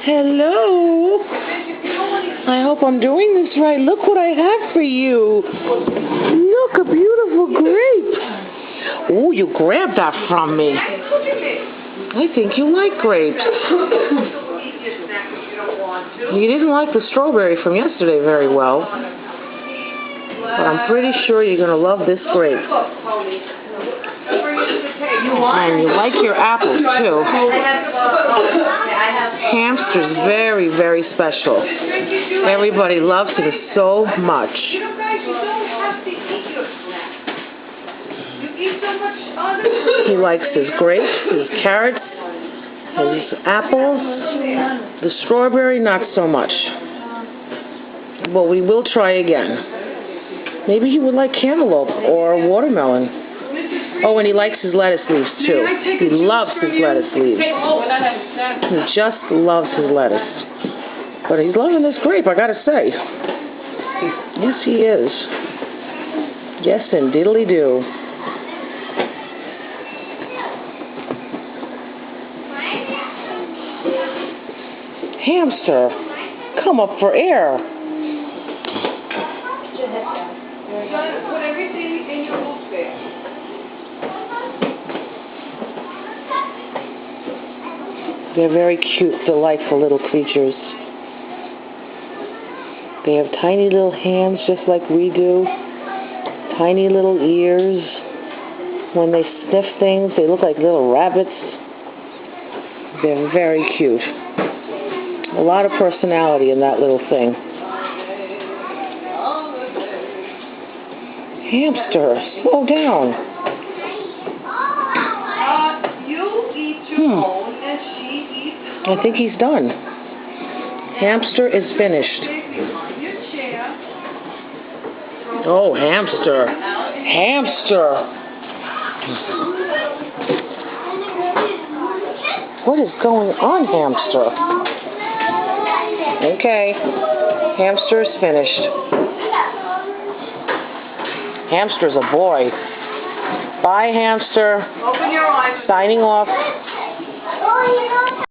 Hello. I hope I'm doing this right. Look what I have for you. Look, a beautiful grape. Oh, you grabbed that from me. I think you like grapes. You didn't like the strawberry from yesterday very well, but I'm pretty sure you're going to love this grape. And you like your apples, too. Hamster's very, very special. Everybody loves him so much. He likes his grapes, his carrots, his apples. The strawberry, not so much. But we will try again. Maybe he would like cantaloupe or watermelon. Oh, and he likes his lettuce leaves, too. He loves his lettuce leaves. He just loves his lettuce. But he's loving this grape, I gotta say. Yes, he is. Yes, and diddly-do. Hamster, come up for air. Put everything in your book there. They're very cute, delightful little creatures. They have tiny little hands just like we do. Tiny little ears. When they sniff things, they look like little rabbits. They're very cute. A lot of personality in that little thing. Hamster, slow down. You eat your own and she eats. I think he's done. Hamster is finished. Oh, Hamster. Hamster. What is going on, Hamster? Okay. Hamster is finished. Hamster's a boy. Bye, Hamster. Open your eyes. Signing off.